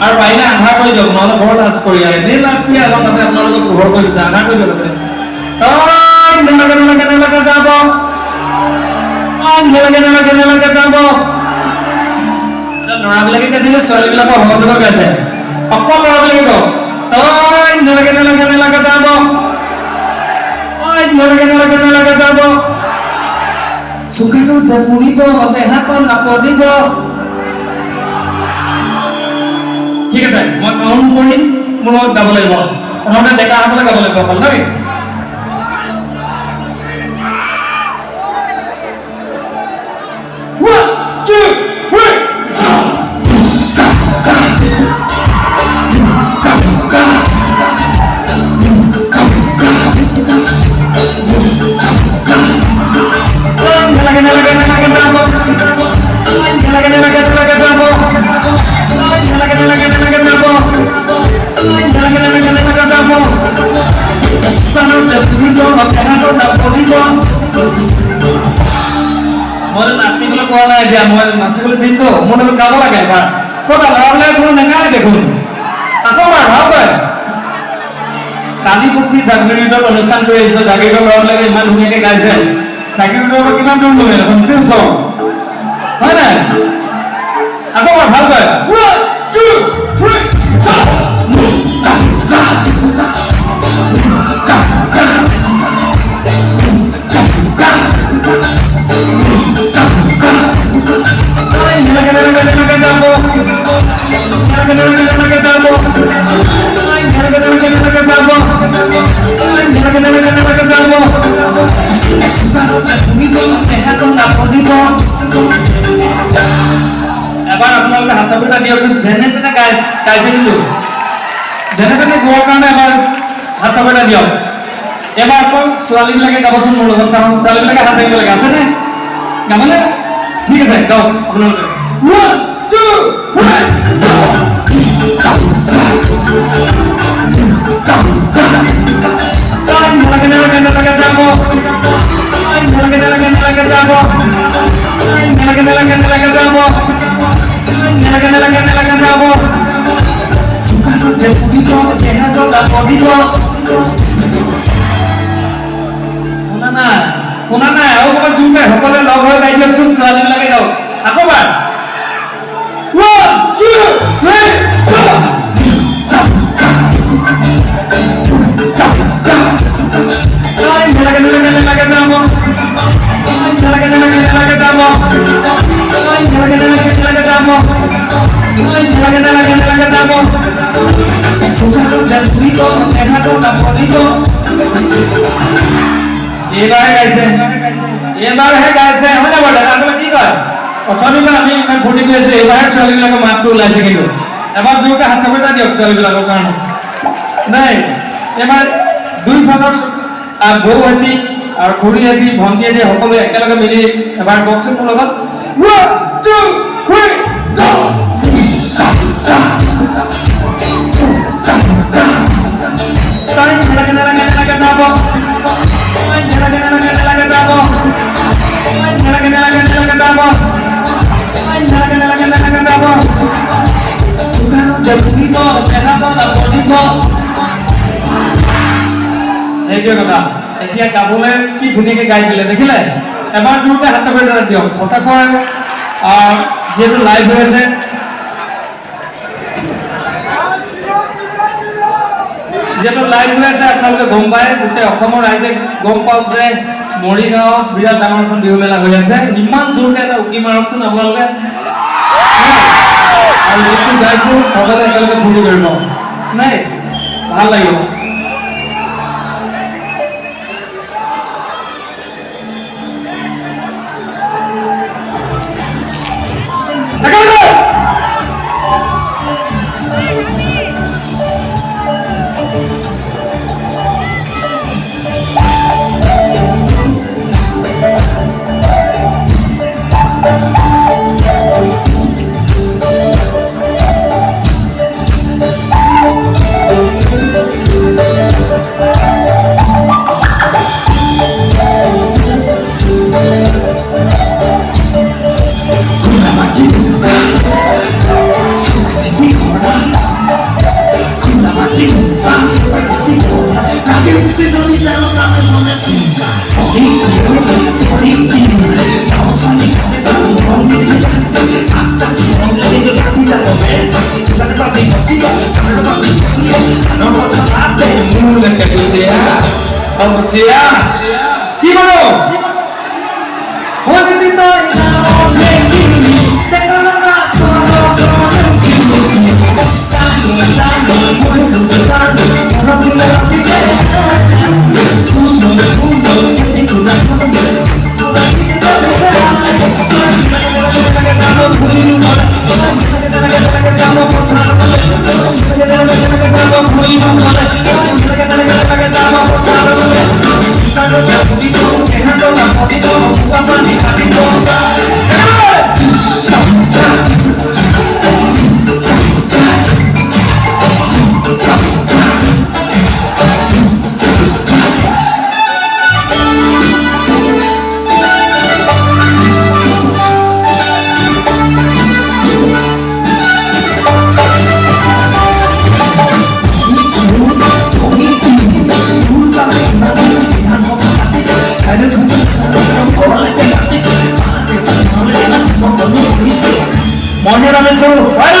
আৰু পাৰিলে আন্ধাৰ কৰি দিয়ক নহ'লে বৰ লাজ কৰি আহে দেই লাজ কৰি আগত তাতে আপোনালোকক পোহৰ কৰি দিছে আন্ধাৰ কৰি দিয়ক নেলাগে যাব নেলাগে যাব ল'ৰাবিলাকে গাইছিলে ছোৱালীবিলাকৰ সহযোগত গাইছে অকল ল'ৰাবিলাকে কওক নেলাগে যাব নেলাগে যাব চুকাৰুতে পুৰিব দেহাখন নাপদিব ঠিক আছে মই কাউণ্ট কৰিম মোৰ লগত গাব লাগিব প্ৰথমতে ডেকাসকলে গাব লাগিব অকল দেই মই নাচিবলৈ কোৱা নাই এতিয়া মই নাচিবলৈ দিনটো মোৰ লগত গাব লাগে এবাৰ ক'ত ল'ৰাবিলাকে কোনো নেগালে দেখোন আকৌ এবাৰ ভাল কয় কালি পুখুৰী জাগিৰোডত অনুষ্ঠান কৰি আহিছোঁ জাগিৰোডৰ ল'ৰাবিলাকে ইমান ধুনীয়াকৈ গাইছে জাগিৰোডৰ পৰা কিমান দূৰ ল'লে দেখোন ওচৰ হয় নাই আকৌ এবাৰ ভাল কয় แบ้านเราหัดสับปะรดเดียวจนเจนนี่เป็นกายสิ่งหนึ่งเจนนี่เป็นตัวกันแบ้านหัดสับปะรดเดียวแบ้านก็สวาลิมlagi kapan semua orang sama swalim lagi hati lagi kan sih nggak mana ठीक है go अपना 1 2 শুনা নাই আৰু ক'ৰবাত জুমে সকলোৱে লগ হৈ গাই দিয়কচোন ছোৱালীবিলাকে যাওক আকৌ এবাৰ 1 2 3 go এবারে গাইছে হয় না বড় আগলে কি কয় অথনিবা আমি ইমান ফূৰ্তি কৰি আছো এবাৰে ছোৱালীবিলাকৰ মাতটো ওলাইছে কিন্তু এবাৰ দুটা হাত চাপটা দিয়ক ছোৱালীবিলাকৰ কাৰণে নাই এবাৰ দুই ফালৰ বৌহতি আৰু খুৰীহতি ভণ্টিহতি সকলোৱে একেলগে মিলি এবাৰ বক্সিং মোৰ লগত 1 2 3 go এইটোৱে কথা এতিয়া গাবলৈ কি ধুনীয়াকৈ গাই দিলে দেখিলে এবাৰ জোৰকৈ হাত চাপৰি দিয়ক সঁচাকৈ যিহেতু লাইভ হৈ আছে আপোনালোকে গম পায় গোটেই অসমৰ ৰাইজে গম পাওক যে মৰিগাঁৱত বিৰাট ডাঙৰ এখন বিহু মেলা হৈ আছে ইমান জোৰকৈ এটা উকি মাৰকচোন আপোনালোকে আৰু যিটো গাইছোঁ সকলোৱে একেলগে ফূৰ্তি কৰিব নাই ভাল লাগিব কি বলো বলতে তো মনে রাখে শুরু হয়